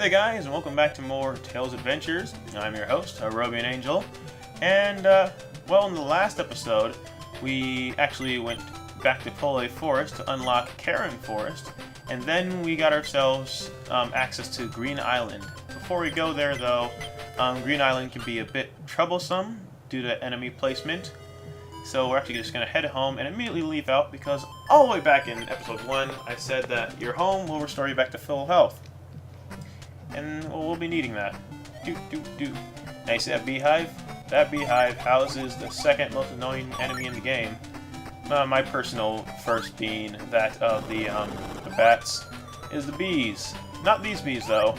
there guys, and welcome back to more Tales Adventures. I'm your host, Aerobian-Angel, and well, in the last episode, we actually went back to Pt.5 Forest to unlock Karen Forest, and then we got ourselves access to Green Island. Before we go there though, Green Island can be a bit troublesome due to enemy placement, so we're actually just going to head home and immediately leave out because all the way back in episode 1, I said that your home will restore you back to full health. And well, we'll be needing that. Now you see that beehive? That beehive houses the second most annoying enemy in the game. My personal first being that of the bats is the bees. Not these bees though.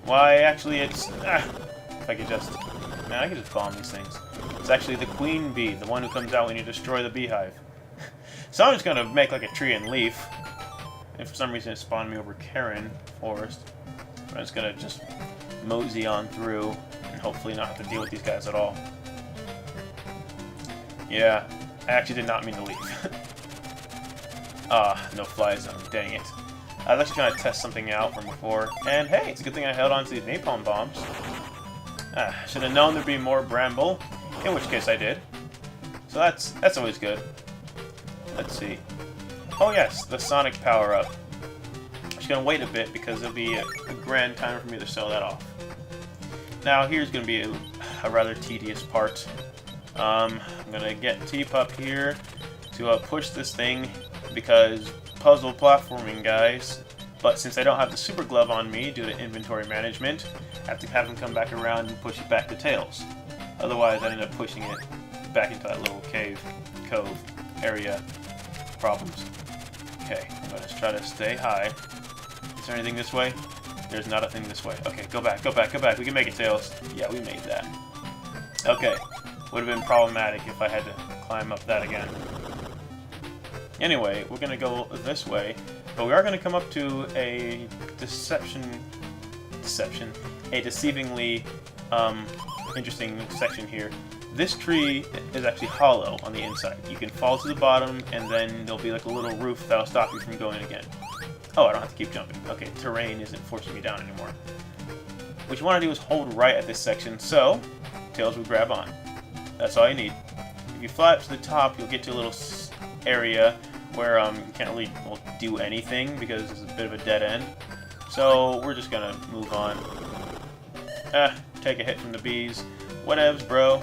Why, actually it's... if I could just... Man, I could just bomb these things. It's actually the queen bee, the one who comes out when you destroy the beehive. So I'm just gonna make like a tree and leaf. And for some reason it spawned me over Karen Forest. I'm just gonna mosey on through and hopefully not have to deal with these guys at all. Yeah, I actually did not mean to leave. No fly zone, dang it. I was actually trying to test something out from before, and hey, it's a good thing I held on to these napalm bombs. Should have known there'd be more bramble, in which case I did. So that's always good. Let's see. Oh yes, the sonic power-up. Gonna wait a bit because it'll be a grand time for me to sell that off. Now here's gonna be a rather tedious part. I'm gonna get Pt.5 here to push this thing because puzzle platforming, guys. But since I don't have the super glove on me due to inventory management, I have to have him come back around and push it back to Tails. Otherwise, I end up pushing it back into that little cove area. Problems. Okay, I'm gonna try to stay high. Is there anything this way? There's not a thing this way. Okay, go back. We can make it, Tails. Yeah, we made that. Okay. Would have been problematic if I had to climb up that again. Anyway, we're going to go this way, but we are going to come up to a deceivingly interesting section here. This tree is actually hollow on the inside. You can fall to the bottom, and then there'll be like a little roof that'll stop you from going again. Oh, I don't have to keep jumping. Okay, terrain isn't forcing me down anymore. What you want to do is hold right at this section, so Tails will grab on. That's all you need. If you fly up to the top, you'll get to a little area where you can't really do anything because it's a bit of a dead end. So we're just gonna move on. Take a hit from the bees. Whatevs, bro.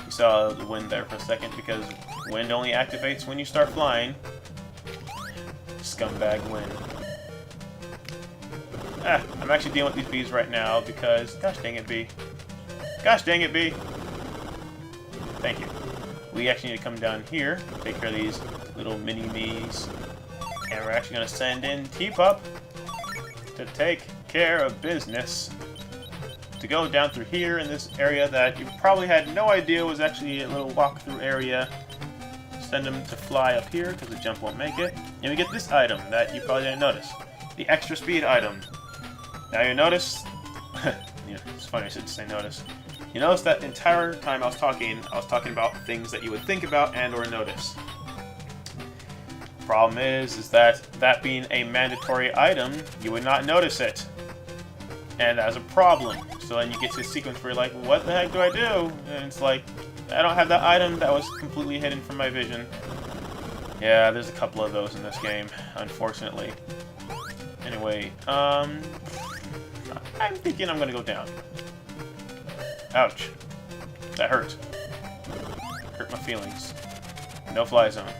You saw the wind there for a second because wind only activates when you start flying. Scumbag win. I'm actually dealing with these bees right now because... Gosh dang it, bee. Gosh dang it, bee. Thank you. We actually need to come down here, take care of these little mini-me's. And we're actually going to send in Pt.5 to take care of business. To go down through here in this area that you probably had no idea was actually a little walkthrough area. Send them to fly up here because the jump won't make it. And we get this item that you probably didn't notice. The extra speed item. Now you notice... it's funny I should say notice. You notice that the entire time I was talking about things that you would think about and or notice. Problem is that being a mandatory item, you would not notice it. And that's a problem. So then you get to a sequence where you're like, what the heck do I do? And it's like, I don't have that item that was completely hidden from my vision. Yeah, there's a couple of those in this game, unfortunately. Anyway, I'm thinking I'm gonna go down. Ouch. That hurt. Hurt my feelings. No fly zone.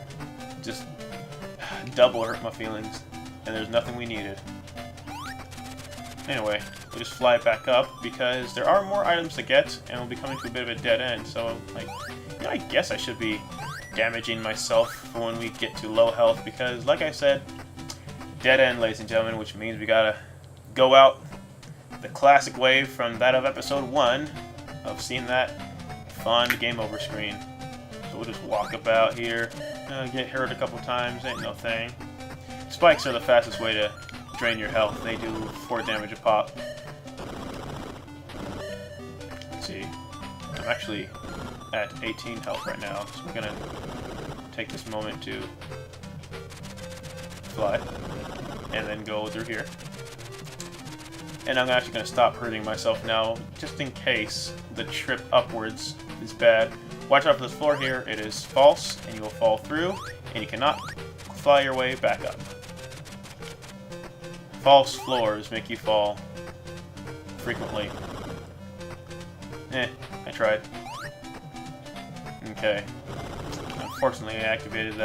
Just double hurt my feelings. And there's nothing we needed. Anyway, we'll just fly back up because there are more items to get, and we'll be coming to a bit of a dead end. So, like, I guess I should be damaging myself for when we get to low health because, like I said, dead end, ladies and gentlemen, which means we gotta go out the classic way from that of episode 1 of seeing that fun game over screen. So we'll just walk about here, get hurt a couple times, ain't no thing. Spikes are the fastest way to drain your health. They do 4 damage a pop. Let's see. I'm actually at 18 health right now, so we're gonna take this moment to fly and then go through here. And I'm actually going to stop hurting myself now, just in case the trip upwards is bad. Watch out for this floor here. It is false, and you will fall through, and you cannot fly your way back up. False floors make you fall frequently. I tried. Okay. Unfortunately, I activated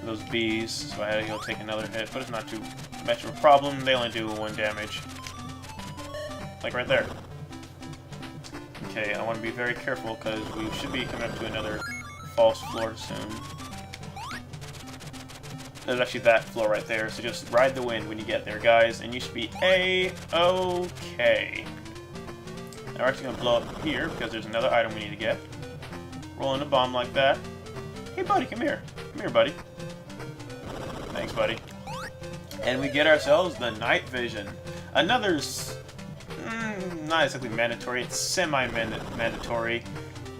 those bees, so I had to go take another hit, but it's not too much of a problem. They only do 1 damage. Like right there. Okay, I want to be very careful because we should be coming up to another false floor soon. There's actually that floor right there, so just ride the wind when you get there, guys, and you should be A-okay. Now we're actually going to blow up here because there's another item we need to get. Rolling a bomb like that. Hey, buddy, come here. Come here, buddy. Thanks, buddy. And we get ourselves the night vision. Another... not exactly mandatory, it's semi-mandatory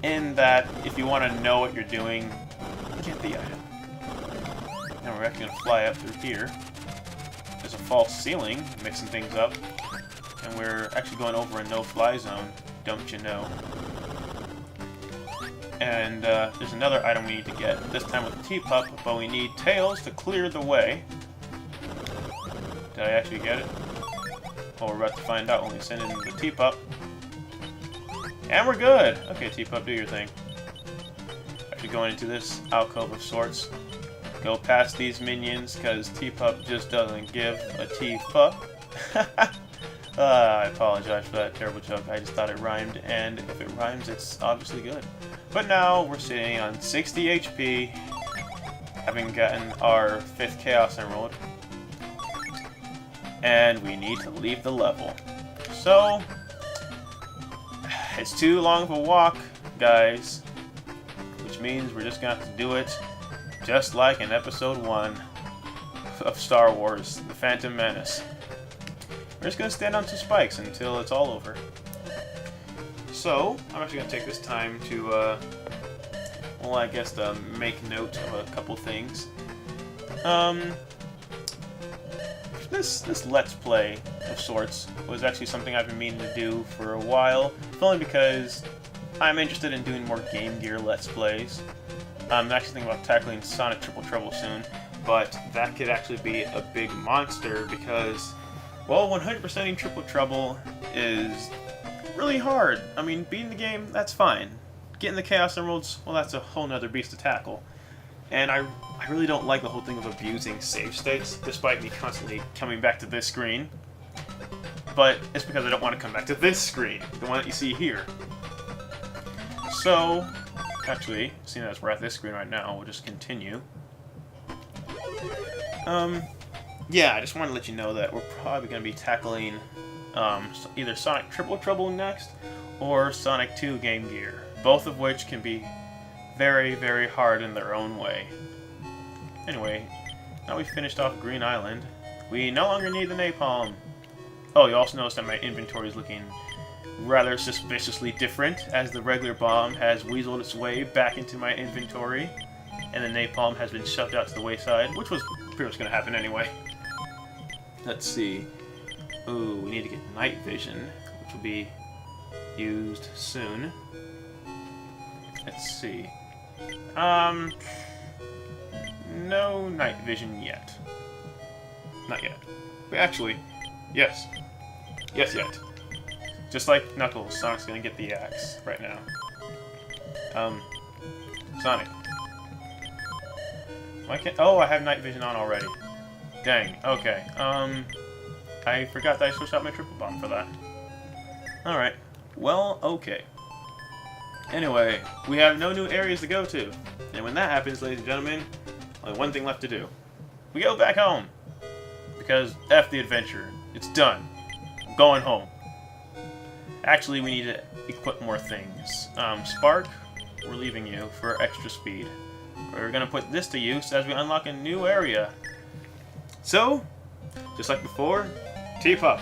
in that if you want to know what you're doing, get the item. Now we're actually going to fly up through here. There's a false ceiling, mixing things up. And we're actually going over a no-fly zone, don't you know. And there's another item we need to get, this time with the T-Pup, but we need tails to clear the way. Did I actually get it? Well, we're about to find out when we send in the T-Pup. And we're good! Okay, T-Pup, do your thing. Actually going into this alcove of sorts. Go past these minions, because T-Pup just doesn't give a T-Pup. I apologize for that terrible joke. I just thought it rhymed, and if it rhymes, it's obviously good. But now, we're sitting on 60 HP, having gotten our 5th Chaos Emerald. And we need to leave the level. So, it's too long of a walk, guys. Which means we're just going to have to do it just like in Episode 1 of Star Wars, The Phantom Menace. We're just going to stand on 2 spikes until it's all over. So, I'm actually going to take this time to, well, I guess to make note of a couple things. This Let's Play of sorts was actually something I've been meaning to do for a while, only because I'm interested in doing more Game Gear Let's Plays. I'm actually thinking about tackling Sonic Triple Trouble soon, but that could actually be a big monster because, well, 100%ing Triple Trouble is really hard. I mean, beating the game, that's fine. Getting the Chaos Emeralds, well, that's a whole nother beast to tackle. And I really don't like the whole thing of abusing save states, despite me constantly coming back to this screen. But it's because I don't want to come back to this screen, the one that you see here. So, actually, seeing as we're at this screen right now, we'll just continue. Yeah, I just wanted to let you know that we're probably going to be tackling either Sonic Triple Trouble next, or Sonic 2 Game Gear, both of which can be very, very hard in their own way. Anyway, now we've finished off Green Island. We no longer need the napalm. Oh, you also notice that my inventory is looking rather suspiciously different, as the regular bomb has weaseled its way back into my inventory, and the napalm has been shoved out to the wayside, which was pretty much going to happen anyway. Let's see. Ooh, we need to get night vision, which will be used soon. Let's see. No night vision yet. Not yet. Wait, actually, yes. Yes, yet. Just like Knuckles, Sonic's gonna get the axe right now. Sonic. Why can't... Oh, I have night vision on already. Dang, okay. I forgot that I switched out my triple bomb for that. Alright. Well, okay. Anyway, we have no new areas to go to. And when that happens, ladies and gentlemen, only one thing left to do. We go back home. Because F the adventure. It's done. I'm going home. Actually, we need to equip more things. Spark, we're leaving you for extra speed. We're going to put this to use as we unlock a new area. So, just like before, T-Pup,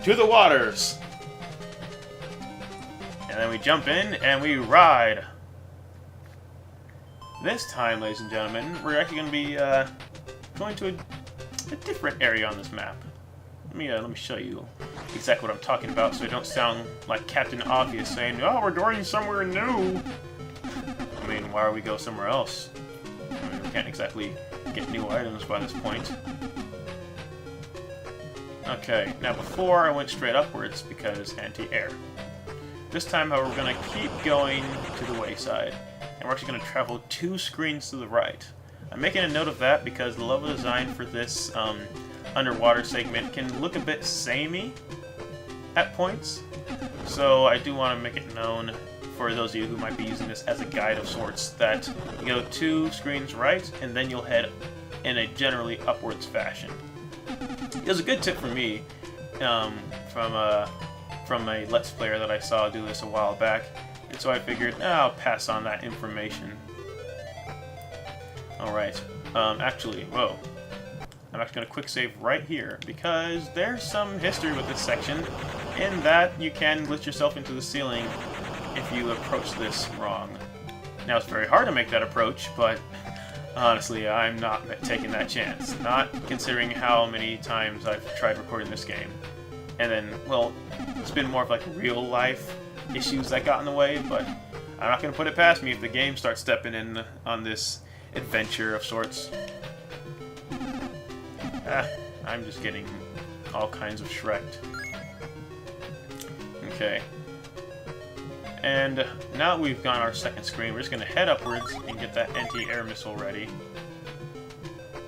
to the waters! And then we jump in and we ride. This time, ladies and gentlemen, we're actually going to be going to a different area on this map. Let me show you exactly what I'm talking about, so I don't sound like Captain Obvious saying, "Oh, we're going somewhere new." I mean, why would we go somewhere else? I mean, we can't exactly get new items by this point. Okay, now before I went straight upwards because anti-air. This time, however, we're going to keep going to the wayside, and we're actually going to travel 2 screens to the right. I'm making a note of that because the level design for this underwater segment can look a bit samey at points, so I do want to make it known for those of you who might be using this as a guide of sorts that you go 2 screens right, and then you'll head in a generally upwards fashion. It was a good tip for me from a Let's Player that I saw do this a while back, and so I figured, I'll pass on that information. Alright, actually, whoa. I'm actually going to quick save right here, because there's some history with this section, in that you can glitch yourself into the ceiling if you approach this wrong. Now, it's very hard to make that approach, but honestly, I'm not taking that chance. Not considering how many times I've tried recording this game. And then, well, it's been more of like real-life issues that got in the way, but I'm not going to put it past me if the game starts stepping in on this adventure of sorts. I'm just getting all kinds of Shrek'd. Okay. And now that we've gone our second screen, we're just going to head upwards and get that anti-air missile ready.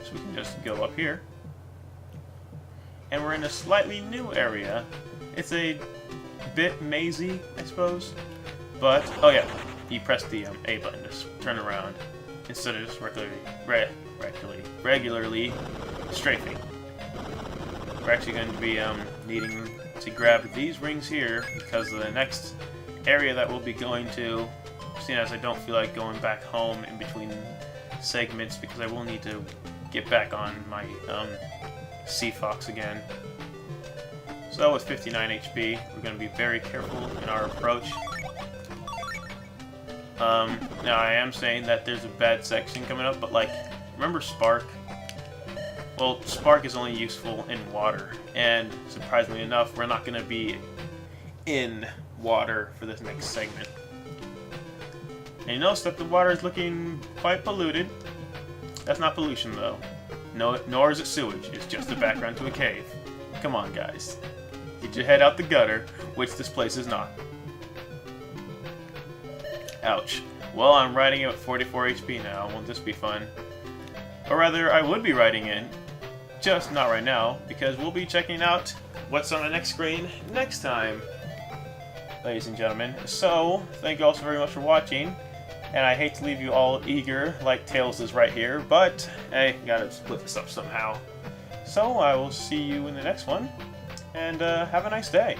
So we can just go up here. And we're in a slightly new area. It's a bit mazy, I suppose. But, oh yeah, you press the A button to turn around instead of just regularly strafing. We're actually going to be needing to grab these rings here because of the next area that we'll be going to, seeing as I don't feel like going back home in between segments because I will need to get back on my Sea Fox again. So with 59 HP, we're going to be very careful in our approach. Now I am saying that there's a bad section coming up, but like, remember Spark? Well, Spark is only useful in water, and surprisingly enough, we're not going to be in water for this next segment. And you notice that the water is looking quite polluted. That's not pollution though. No, nor is it sewage. It's just a background to a cave. Come on, guys. Get your head out the gutter, which this place is not. Ouch. Well, I'm riding it with 44 HP now. Won't this be fun? Or rather, I would be riding it, just not right now, because we'll be checking out what's on the next screen next time, ladies and gentlemen. So, thank you all so very much for watching, and I hate to leave you all eager like Tails is right here, but hey, gotta split this up somehow. So, I will see you in the next one, and have a nice day.